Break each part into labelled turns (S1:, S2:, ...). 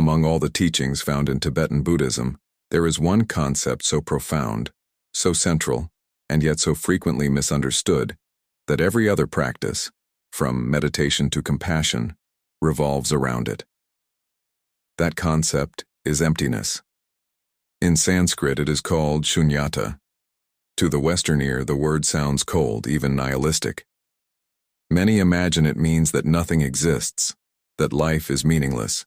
S1: Among all the teachings found in Tibetan Buddhism, there is one concept so profound, so central, and yet so frequently misunderstood, that every other practice, from meditation to compassion, revolves around it. That concept is emptiness. In Sanskrit it is called śūnyatā. To the Western ear, the word sounds cold, even nihilistic. Many imagine it means that nothing exists, that life is meaningless,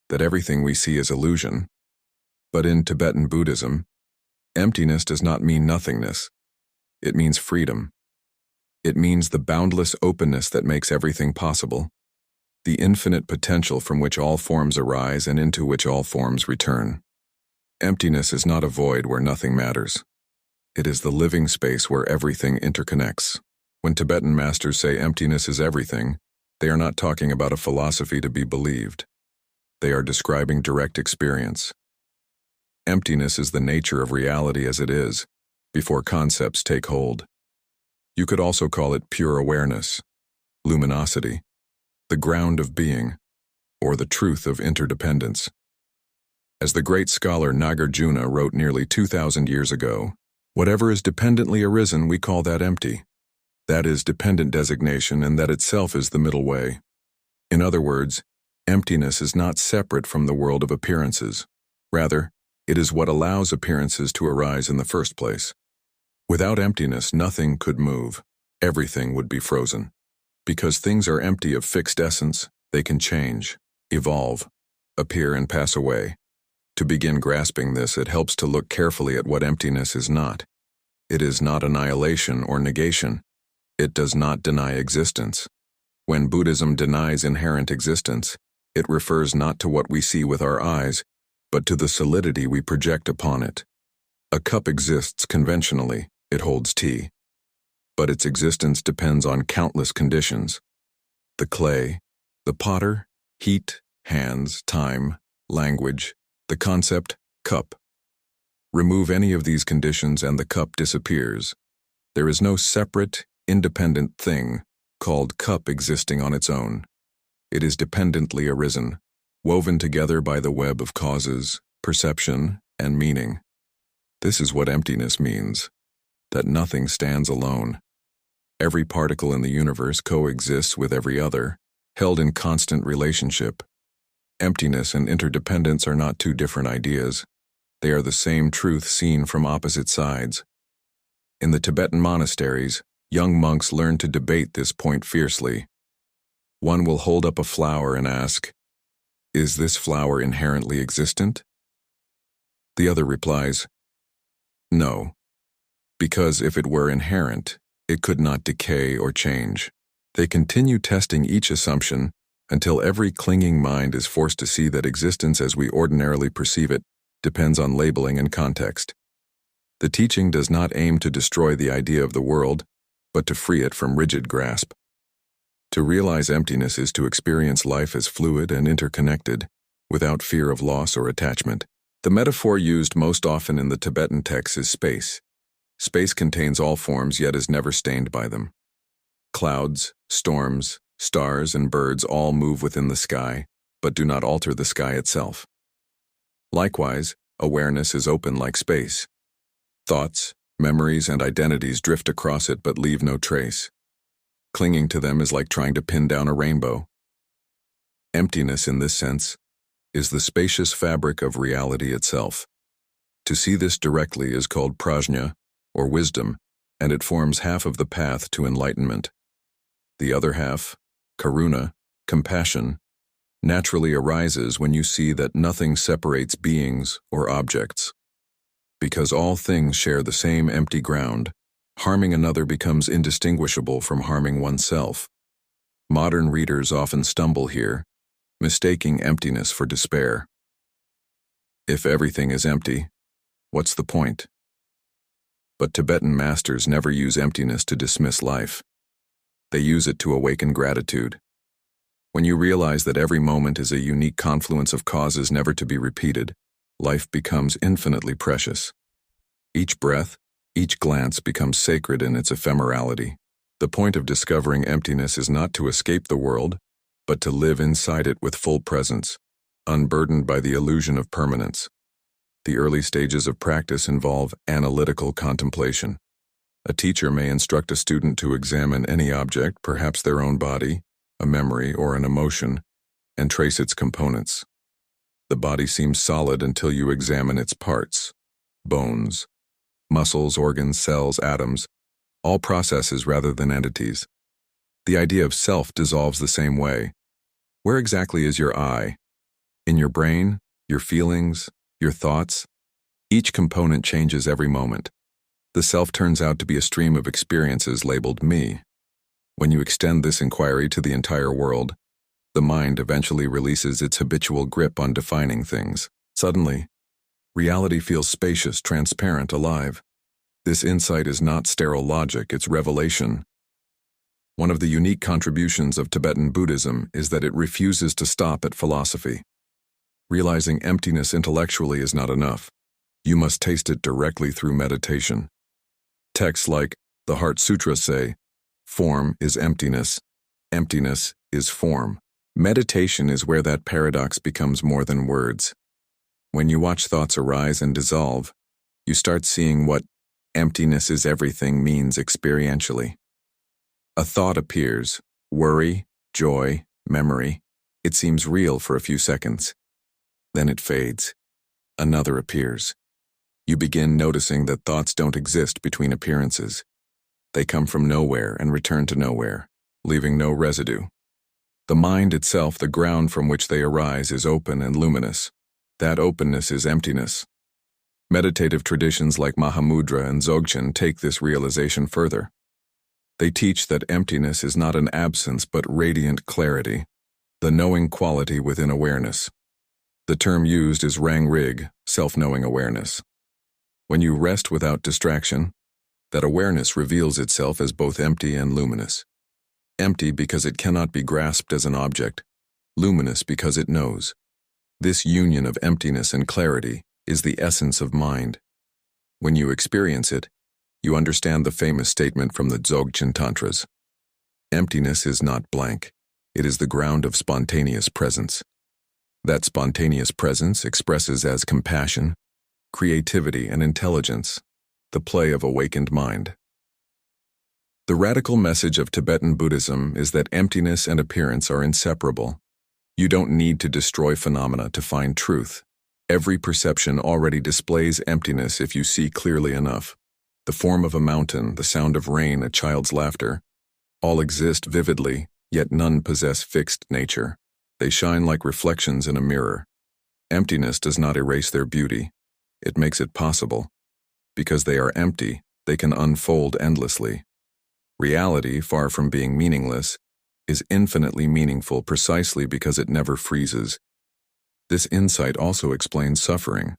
S1: that everything we see is illusion. But in Tibetan Buddhism, emptiness does not mean nothingness. It means freedom. It means the boundless openness that makes everything possible, the infinite potential from which all forms arise and into which all forms return. Emptiness is not a void where nothing matters. It is the living space where everything interconnects. When Tibetan masters say emptiness is everything, they are not talking about a philosophy to be believed. They are describing direct experience. Emptiness is the nature of reality as it is, before concepts take hold. You could also call it pure awareness, luminosity, the ground of being, or the truth of interdependence. As the great scholar Nagarjuna wrote nearly 2,000 years ago, whatever is dependently arisen, we call that empty. That is dependent designation, and that itself is the middle way. In other words, emptiness is not separate from the world of appearances. Rather, it is what allows appearances to arise in the first place. Without emptiness, nothing could move. Everything would be frozen. Because things are empty of fixed essence, they can change, evolve, appear and pass away. To begin grasping this, it helps to look carefully at what emptiness is not. It is not annihilation or negation. It does not deny existence. When Buddhism denies inherent existence, it refers not to what we see with our eyes, but to the solidity we project upon it. A cup exists conventionally, it holds tea. But its existence depends on countless conditions. The clay, the potter, heat, hands, time, language, the concept, cup. Remove any of these conditions and the cup disappears. There is no separate, independent thing called cup existing on its own. It is dependently arisen, woven together by the web of causes, perception, and meaning. This is what emptiness means, that nothing stands alone. Every particle in the universe coexists with every other, held in constant relationship. Emptiness and interdependence are not two different ideas. They are the same truth seen from opposite sides. In the Tibetan monasteries, young monks learn to debate this point fiercely. One will hold up a flower and ask, "Is this flower inherently existent?" The other replies, "No, because if it were inherent, it could not decay or change." They continue testing each assumption until every clinging mind is forced to see that existence as we ordinarily perceive it depends on labeling and context. The teaching does not aim to destroy the idea of the world, but to free it from rigid grasp. To realize emptiness is to experience life as fluid and interconnected, without fear of loss or attachment. The metaphor used most often in the Tibetan texts is space. Space contains all forms yet is never stained by them. Clouds, storms, stars, and birds all move within the sky, but do not alter the sky itself. Likewise, awareness is open like space. Thoughts, memories, and identities drift across it but leave no trace. Clinging to them is like trying to pin down a rainbow. Emptiness, in this sense, is the spacious fabric of reality itself. To see this directly is called prajna, or wisdom, and it forms half of the path to enlightenment. The other half, karuna, compassion, naturally arises when you see that nothing separates beings or objects. Because all things share the same empty ground, harming another becomes indistinguishable from harming oneself. Modern readers often stumble here, mistaking emptiness for despair. If everything is empty, what's the point? But Tibetan masters never use emptiness to dismiss life. They use it to awaken gratitude. When you realize that every moment is a unique confluence of causes never to be repeated, life becomes infinitely precious. Each breath, each glance becomes sacred in its ephemerality. The point of discovering emptiness is not to escape the world, but to live inside it with full presence, unburdened by the illusion of permanence. The early stages of practice involve analytical contemplation. A teacher may instruct a student to examine any object, perhaps their own body, a memory, or an emotion, and trace its components. The body seems solid until you examine its parts: bones, muscles, organs, cells, atoms, all processes rather than entities. The idea of self dissolves the same way. Where exactly is your I? In your brain, your feelings, your thoughts? Each component changes every moment. The self turns out to be a stream of experiences labeled me. When you extend this inquiry to the entire world, the mind eventually releases its habitual grip on defining things. Suddenly, reality feels spacious, transparent, alive. This insight is not sterile logic, it's revelation. One of the unique contributions of Tibetan Buddhism is that it refuses to stop at philosophy. Realizing emptiness intellectually is not enough. You must taste it directly through meditation. Texts like the Heart Sutra say, "Form is emptiness. Emptiness is form." Meditation is where that paradox becomes more than words. When you watch thoughts arise and dissolve, you start seeing what emptiness is everything means experientially. A thought appears: worry, joy, memory. It seems real for a few seconds. Then it fades. Another appears. You begin noticing that thoughts don't exist between appearances. They come from nowhere and return to nowhere, leaving no residue. The mind itself, the ground from which they arise, is open and luminous. That openness is emptiness. Meditative traditions like Mahamudra and Dzogchen take this realization further. They teach that emptiness is not an absence but radiant clarity, the knowing quality within awareness. The term used is rang rig, self-knowing awareness. When you rest without distraction, that awareness reveals itself as both empty and luminous. Empty because it cannot be grasped as an object, luminous because it knows. This union of emptiness and clarity is the essence of mind. When you experience it, you understand the famous statement from the Dzogchen Tantras. Emptiness is not blank. It is the ground of spontaneous presence. That spontaneous presence expresses as compassion, creativity, and intelligence, the play of awakened mind. The radical message of Tibetan Buddhism is that emptiness and appearance are inseparable. You don't need to destroy phenomena to find truth. Every perception already displays emptiness if you see clearly enough. The form of a mountain, the sound of rain, a child's laughter, all exist vividly, yet none possess fixed nature. They shine like reflections in a mirror. Emptiness does not erase their beauty. It makes it possible. Because they are empty, they can unfold endlessly. Reality, far from being meaningless, is infinitely meaningful precisely because it never freezes. This insight also explains suffering.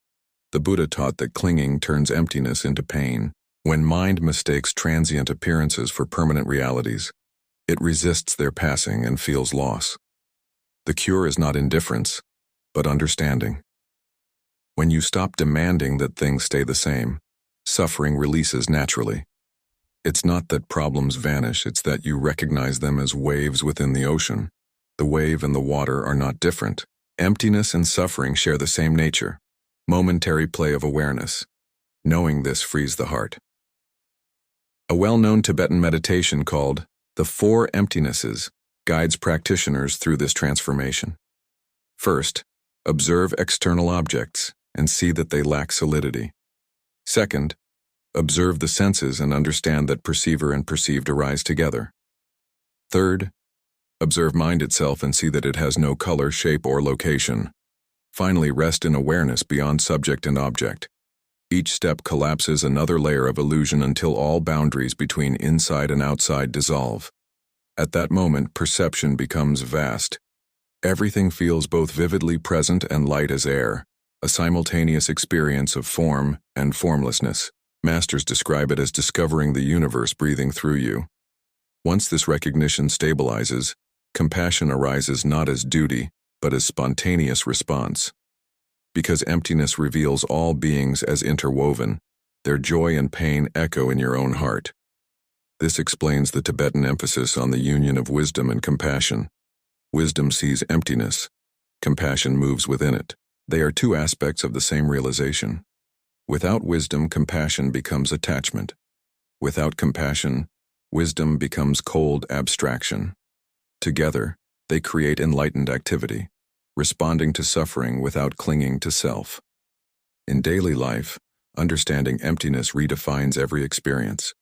S1: The Buddha taught that clinging turns emptiness into pain. When mind mistakes transient appearances for permanent realities, it resists their passing and feels loss. The cure is not indifference, but understanding. When you stop demanding that things stay the same, suffering releases naturally. It's not that problems vanish, it's that you recognize them as waves within the ocean. The wave and the water are not different. Emptiness and suffering share the same nature, momentary play of awareness. Knowing this frees the heart. A well-known Tibetan meditation called the 4 emptinesses guides practitioners through this transformation. First, observe external objects and see that they lack solidity. Second, observe the senses and understand that perceiver and perceived arise together. Third, observe mind itself and see that it has no color, shape, or location. Finally, rest in awareness beyond subject and object. Each step collapses another layer of illusion until all boundaries between inside and outside dissolve. At that moment, perception becomes vast. Everything feels both vividly present and light as air, a simultaneous experience of form and formlessness. Masters describe it as discovering the universe breathing through you. Once this recognition stabilizes, compassion arises not as duty, but as spontaneous response. Because emptiness reveals all beings as interwoven, their joy and pain echo in your own heart. This explains the Tibetan emphasis on the union of wisdom and compassion. Wisdom sees emptiness, compassion moves within it. They are two aspects of the same realization. Without wisdom, compassion becomes attachment. Without compassion, wisdom becomes cold abstraction. Together, they create enlightened activity, responding to suffering without clinging to self. In daily life, understanding emptiness redefines every experience.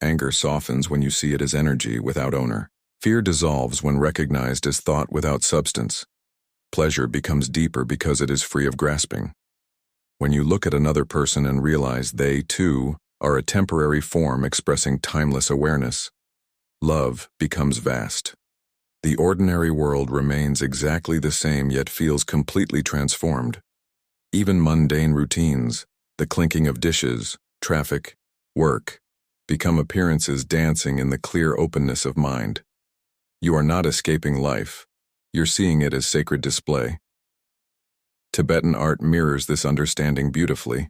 S1: Anger softens when you see it as energy without owner. Fear dissolves when recognized as thought without substance. Pleasure becomes deeper because it is free of grasping. When you look at another person and realize they, too, are a temporary form expressing timeless awareness, love becomes vast. The ordinary world remains exactly the same yet feels completely transformed. Even mundane routines, the clinking of dishes, traffic, work, become appearances dancing in the clear openness of mind. You are not escaping life. You're seeing it as sacred display. Tibetan art mirrors this understanding beautifully.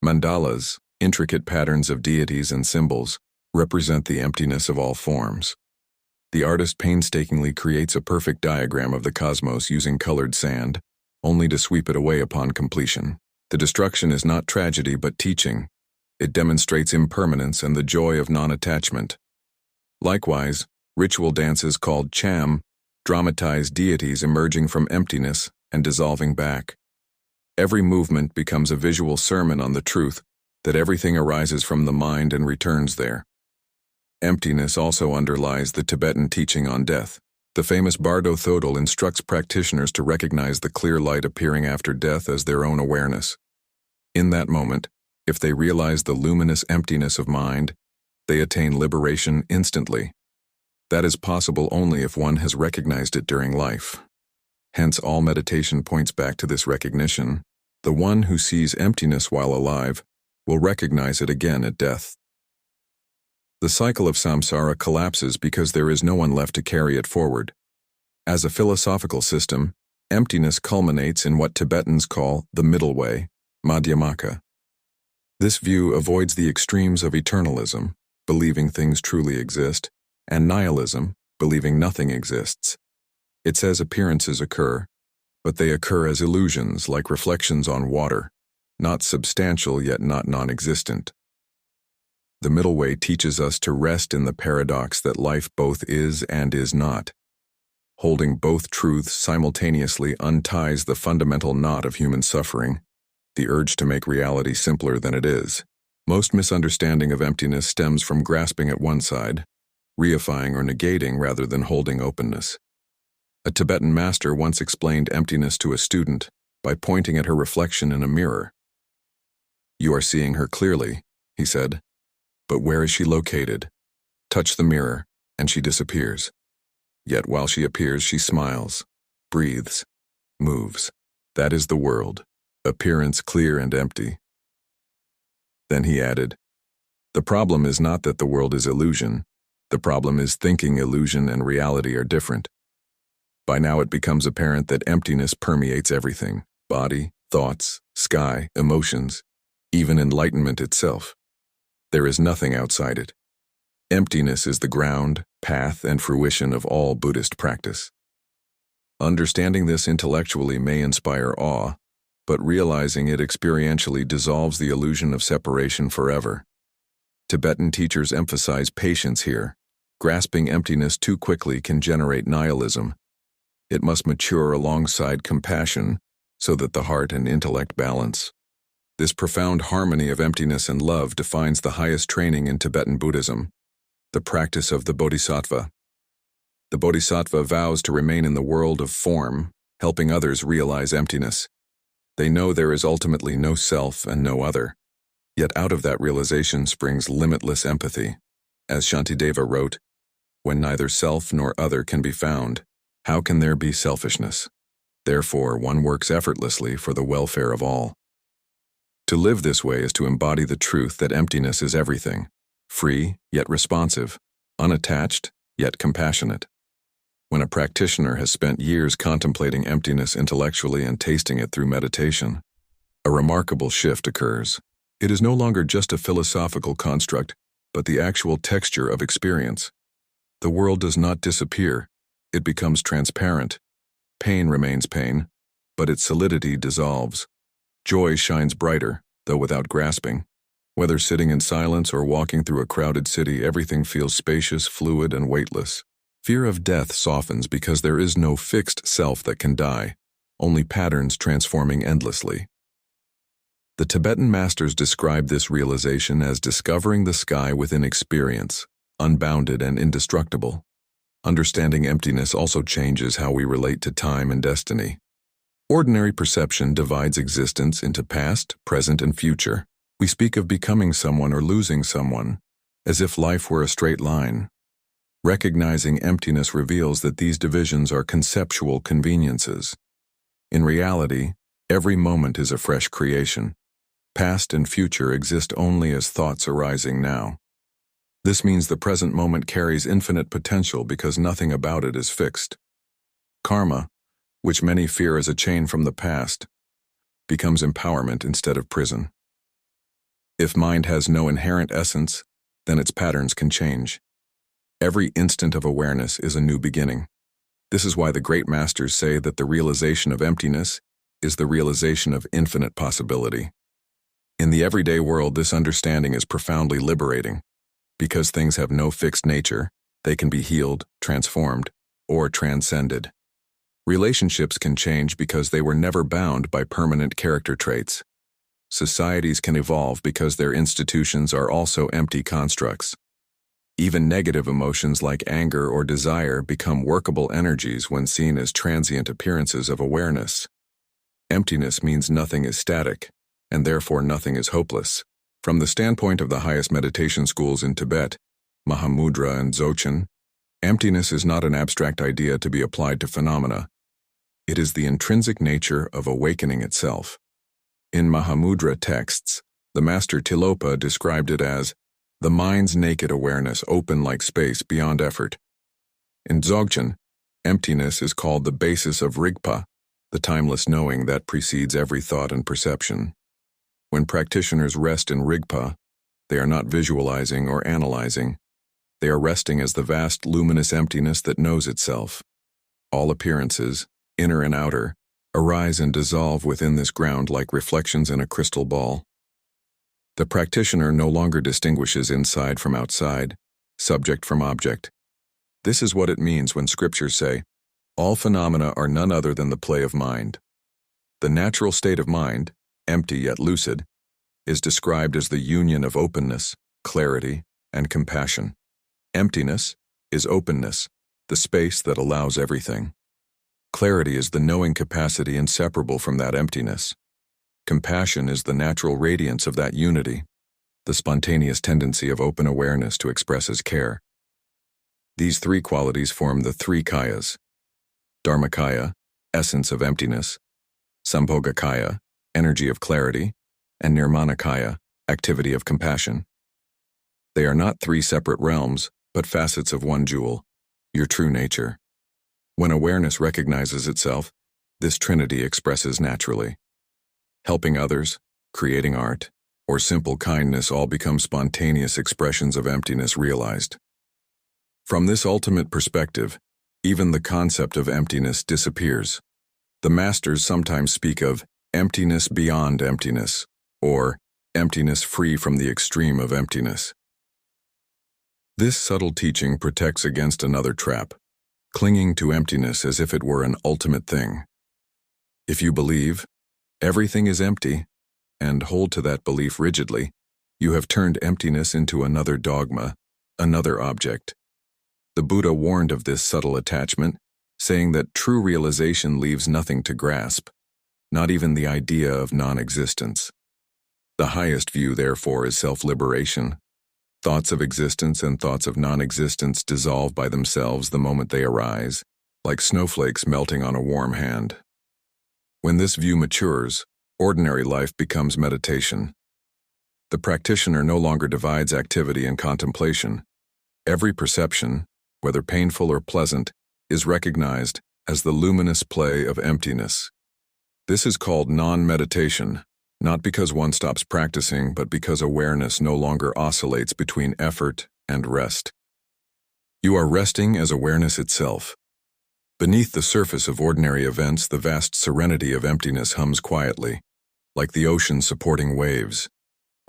S1: Mandalas, intricate patterns of deities and symbols, represent the emptiness of all forms. The artist painstakingly creates a perfect diagram of the cosmos using colored sand, only to sweep it away upon completion. The destruction is not tragedy but teaching. It demonstrates impermanence and the joy of non-attachment. Likewise, ritual dances called cham dramatize deities emerging from emptiness and dissolving back. Every movement becomes a visual sermon on the truth that everything arises from the mind and returns there. Emptiness also underlies the Tibetan teaching on death. The famous Bardo Thodol instructs practitioners to recognize the clear light appearing after death as their own awareness. In that moment, if they realize the luminous emptiness of mind, they attain liberation instantly. That is possible only if one has recognized it during life. Hence, all meditation points back to this recognition. The one who sees emptiness while alive will recognize it again at death. The cycle of samsara collapses because there is no one left to carry it forward. As a philosophical system, emptiness culminates in what Tibetans call the middle way, madhyamaka. This view avoids the extremes of eternalism, believing things truly exist, and nihilism, believing nothing exists. It says appearances occur, but they occur as illusions like reflections on water, not substantial yet not non-existent. The middle way teaches us to rest in the paradox that life both is and is not. Holding both truths simultaneously unties the fundamental knot of human suffering, the urge to make reality simpler than it is. Most misunderstanding of emptiness stems from grasping at one side, reifying or negating rather than holding openness. A Tibetan master once explained emptiness to a student by pointing at her reflection in a mirror. "You are seeing her clearly," he said. "But where is she located? Touch the mirror, and she disappears. Yet while she appears, she smiles, breathes, moves. That is the world, appearance clear and empty." Then he added, "The problem is not that the world is illusion. The problem is thinking illusion and reality are different." By now it becomes apparent that emptiness permeates everything: body, thoughts, sky, emotions, even enlightenment itself. There is nothing outside it. Emptiness is the ground, path, and fruition of all Buddhist practice. Understanding this intellectually may inspire awe, but realizing it experientially dissolves the illusion of separation forever. Tibetan teachers emphasize patience here. Grasping emptiness too quickly can generate nihilism. It must mature alongside compassion so that the heart and intellect balance. This profound harmony of emptiness and love defines the highest training in Tibetan Buddhism, the practice of the Bodhisattva. The Bodhisattva vows to remain in the world of form, helping others realize emptiness. They know there is ultimately no self and no other. Yet out of that realization springs limitless empathy. As Shantideva wrote, "When neither self nor other can be found, how can there be selfishness? Therefore, one works effortlessly for the welfare of all." To live this way is to embody the truth that emptiness is everything, free yet responsive, unattached yet compassionate. When a practitioner has spent years contemplating emptiness intellectually and tasting it through meditation, a remarkable shift occurs. It is no longer just a philosophical construct, but the actual texture of experience. The world does not disappear, it becomes transparent. Pain remains pain, but its solidity dissolves. Joy shines brighter, though without grasping. Whether sitting in silence or walking through a crowded city, everything feels spacious, fluid, and weightless. Fear of death softens because there is no fixed self that can die, only patterns transforming endlessly. The Tibetan masters describe this realization as discovering the sky within experience, unbounded and indestructible. Understanding emptiness also changes how we relate to time and destiny. Ordinary perception divides existence into past, present, and future. We speak of becoming someone or losing someone, as if life were a straight line. Recognizing emptiness reveals that these divisions are conceptual conveniences. In reality, every moment is a fresh creation. Past and future exist only as thoughts arising now. This means the present moment carries infinite potential because nothing about it is fixed. Karma, which many fear as a chain from the past, becomes empowerment instead of prison. If mind has no inherent essence, then its patterns can change. Every instant of awareness is a new beginning. This is why the great masters say that the realization of emptiness is the realization of infinite possibility. In the everyday world, this understanding is profoundly liberating. Because things have no fixed nature, they can be healed, transformed, or transcended. Relationships can change because they were never bound by permanent character traits. Societies can evolve because their institutions are also empty constructs. Even negative emotions like anger or desire become workable energies when seen as transient appearances of awareness. Emptiness means nothing is static, and therefore nothing is hopeless. From the standpoint of the highest meditation schools in Tibet, Mahamudra and Dzogchen, emptiness is not an abstract idea to be applied to phenomena. It is the intrinsic nature of awakening itself. In Mahamudra texts, the master Tilopa described it as the mind's naked awareness, open like space beyond effort. In Dzogchen, emptiness is called the basis of Rigpa, the timeless knowing that precedes every thought and perception. When practitioners rest in Rigpa, they are not visualizing or analyzing. They are resting as the vast luminous emptiness that knows itself. All appearances, inner and outer, arise and dissolve within this ground like reflections in a crystal ball. The practitioner no longer distinguishes inside from outside, subject from object. This is what it means when scriptures say, all phenomena are none other than the play of mind. The natural state of mind, empty yet lucid, is described as the union of openness, clarity, and compassion. Emptiness is openness, the space that allows everything. Clarity is the knowing capacity inseparable from that emptiness. Compassion is the natural radiance of that unity, the spontaneous tendency of open awareness to express as care. These three qualities form the three kayas: Dharmakaya, essence of emptiness; Sambhogakaya, energy of clarity; and Nirmanakaya, activity of compassion. They are not three separate realms, but facets of one jewel, your true nature. When awareness recognizes itself, this trinity expresses naturally. Helping others, creating art, or simple kindness all become spontaneous expressions of emptiness realized. From this ultimate perspective, even the concept of emptiness disappears. The masters sometimes speak of emptiness beyond emptiness, or emptiness free from the extreme of emptiness. This subtle teaching protects against another trap, clinging to emptiness as if it were an ultimate thing. If you believe everything is empty, and hold to that belief rigidly, you have turned emptiness into another dogma, another object. The Buddha warned of this subtle attachment, saying that true realization leaves nothing to grasp, not even the idea of non-existence. The highest view, therefore, is self-liberation. Thoughts of existence and thoughts of non-existence dissolve by themselves the moment they arise, like snowflakes melting on a warm hand. When this view matures, ordinary life becomes meditation. The practitioner no longer divides activity and contemplation. Every perception, whether painful or pleasant, is recognized as the luminous play of emptiness. This is called non-meditation, not because one stops practicing, but because awareness no longer oscillates between effort and rest. You are resting as awareness itself. Beneath the surface of ordinary events, the vast serenity of emptiness hums quietly, like the ocean supporting waves.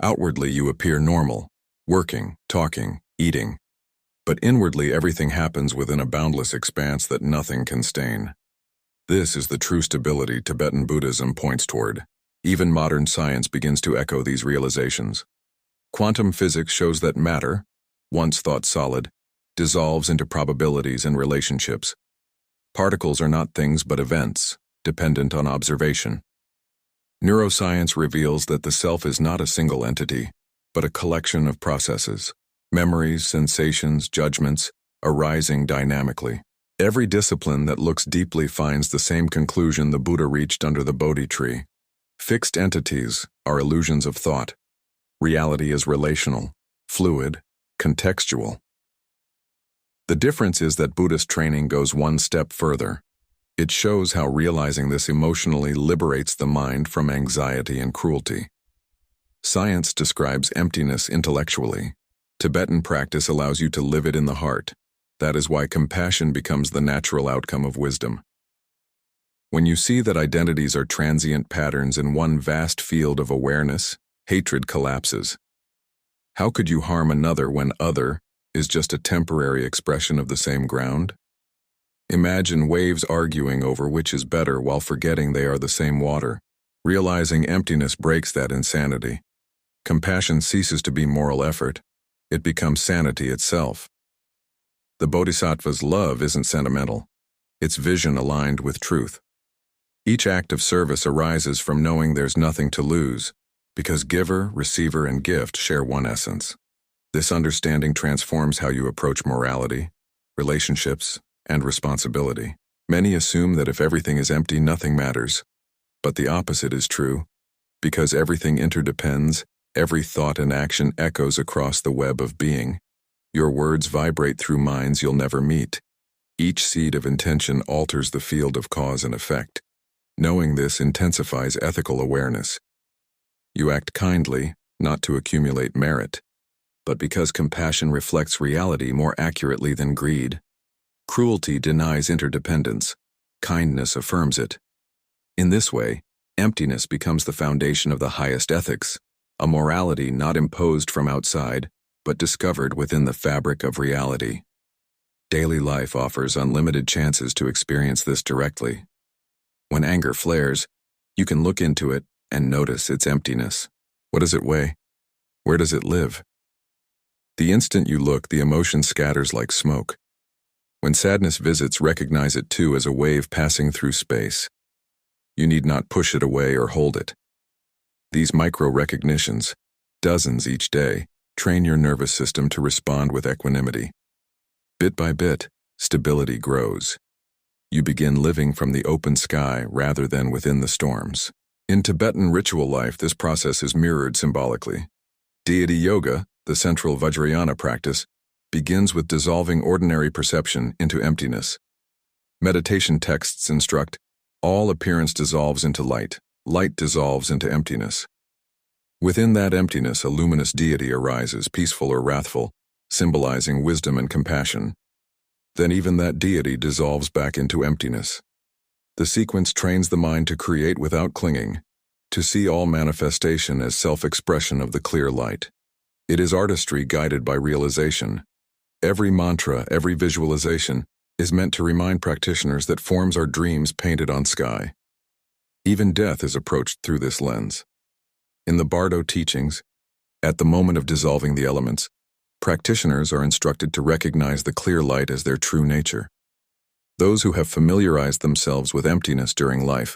S1: Outwardly, you appear normal, working, talking, eating. But inwardly, everything happens within a boundless expanse that nothing can stain. This is the true stability Tibetan Buddhism points toward. Even modern science begins to echo these realizations. Quantum physics shows that matter, once thought solid, dissolves into probabilities and relationships. Particles are not things but events, dependent on observation. Neuroscience reveals that the self is not a single entity, but a collection of processes, memories, sensations, judgments, arising dynamically. Every discipline that looks deeply finds the same conclusion the Buddha reached under the Bodhi tree. Fixed entities are illusions of thought. Reality is relational, fluid, contextual. The difference is that Buddhist training goes one step further. It shows how realizing this emotionally liberates the mind from anxiety and cruelty. Science describes emptiness intellectually. Tibetan practice allows you to live it in the heart. That is why compassion becomes the natural outcome of wisdom. When you see that identities are transient patterns in one vast field of awareness, hatred collapses. How could you harm another when other is just a temporary expression of the same ground? Imagine waves arguing over which is better while forgetting they are the same water. Realizing emptiness breaks that insanity. Compassion ceases to be moral effort. It becomes sanity itself. The Bodhisattva's love isn't sentimental. It's vision aligned with truth. Each act of service arises from knowing there's nothing to lose, because giver, receiver, and gift share one essence. This understanding transforms how you approach morality, relationships, and responsibility. Many assume that if everything is empty, nothing matters. But the opposite is true. Because everything interdepends, every thought and action echoes across the web of being. Your words vibrate through minds you'll never meet. Each seed of intention alters the field of cause and effect. Knowing this intensifies ethical awareness. You act kindly, not to accumulate merit, but because compassion reflects reality more accurately than greed. Cruelty denies interdependence. Kindness affirms it. In this way, emptiness becomes the foundation of the highest ethics, a morality not imposed from outside, but discovered within the fabric of reality. Daily life offers unlimited chances to experience this directly. When anger flares, you can look into it and notice its emptiness. What does it weigh? Where does it live? The instant you look, the emotion scatters like smoke. When sadness visits, recognize it too as a wave passing through space. You need not push it away or hold it. These micro-recognitions, dozens each day, train your nervous system to respond with equanimity. Bit by bit, stability grows. You begin living from the open sky rather than within the storms. In Tibetan ritual life, this process is mirrored symbolically. Deity yoga, the central Vajrayana practice, begins with dissolving ordinary perception into emptiness. Meditation texts instruct, all appearance dissolves into light, light dissolves into emptiness. Within that emptiness, a luminous deity arises, peaceful or wrathful, symbolizing wisdom and compassion. Then even that deity dissolves back into emptiness. The sequence trains the mind to create without clinging, to see all manifestation as self-expression of the clear light. It is artistry guided by realization. Every mantra, every visualization, is meant to remind practitioners that forms are dreams painted on sky. Even death is approached through this lens. In the Bardo teachings, at the moment of dissolving the elements, practitioners are instructed to recognize the clear light as their true nature. Those who have familiarized themselves with emptiness during life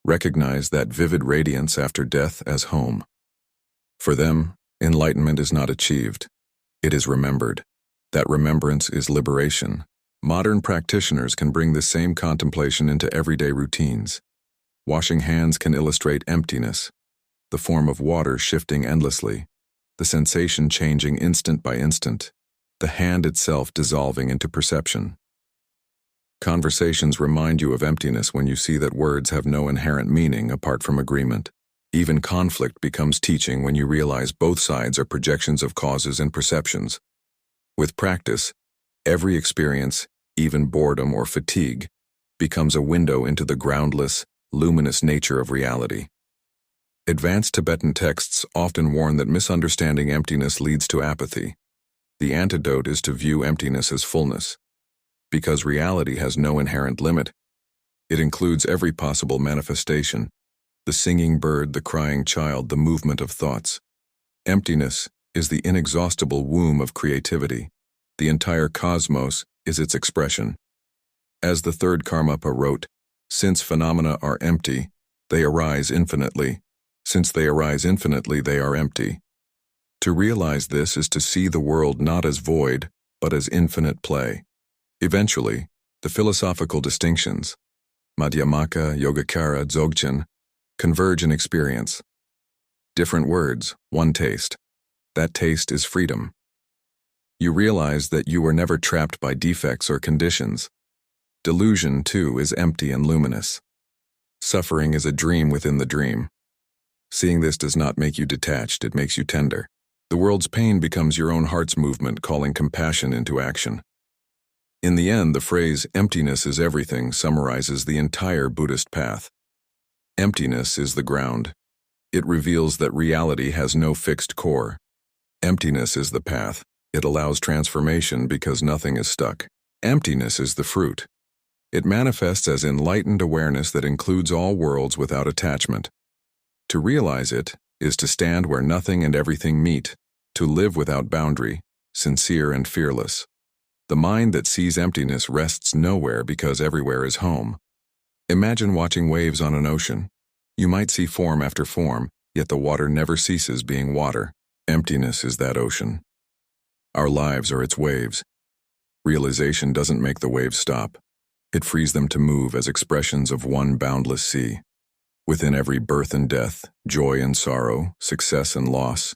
S1: recognize that vivid radiance after death as home. For them, enlightenment is not achieved. It is remembered. That remembrance is liberation. Modern practitioners can bring the same contemplation into everyday routines. Washing hands can illustrate emptiness, the form of water shifting endlessly, the sensation changing instant by instant, the hand itself dissolving into perception. Conversations remind you of emptiness when you see that words have no inherent meaning apart from agreement. Even conflict becomes teaching when you realize both sides are projections of causes and perceptions. With practice, every experience, even boredom or fatigue, becomes a window into the groundless, luminous nature of reality. Advanced Tibetan texts often warn that misunderstanding emptiness leads to apathy. The antidote is to view emptiness as fullness. Because reality has no inherent limit, it includes every possible manifestation: the singing bird, the crying child, the movement of thoughts. Emptiness is the inexhaustible womb of creativity. The entire cosmos is its expression. As the third Karmapa wrote, "Since phenomena are empty, they arise infinitely. Since they arise infinitely, they are empty." To realize this is to see the world not as void, but as infinite play. Eventually, the philosophical distinctions, Madhyamaka, Yogacara, Dzogchen, converge in experience. Different words, one taste. That taste is freedom. You realize that you were never trapped by defects or conditions. Delusion, too, is empty and luminous. Suffering is a dream within the dream. Seeing this does not make you detached, it makes you tender. The world's pain becomes your own heart's movement, calling compassion into action. In the end, the phrase, "emptiness is everything," summarizes the entire Buddhist path. Emptiness is the ground. It reveals that reality has no fixed core. Emptiness is the path. It allows transformation because nothing is stuck. Emptiness is the fruit. It manifests as enlightened awareness that includes all worlds without attachment. To realize it is to stand where nothing and everything meet, to live without boundary, sincere and fearless. The mind that sees emptiness rests nowhere because everywhere is home. Imagine watching waves on an ocean. You might see form after form, yet the water never ceases being water. Emptiness is that ocean. Our lives are its waves. Realization doesn't make the waves stop. It frees them to move as expressions of one boundless sea. Within every birth and death, joy and sorrow, success and loss,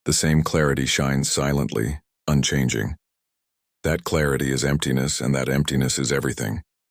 S1: the same clarity shines silently, unchanging. That clarity is emptiness, and that emptiness is everything.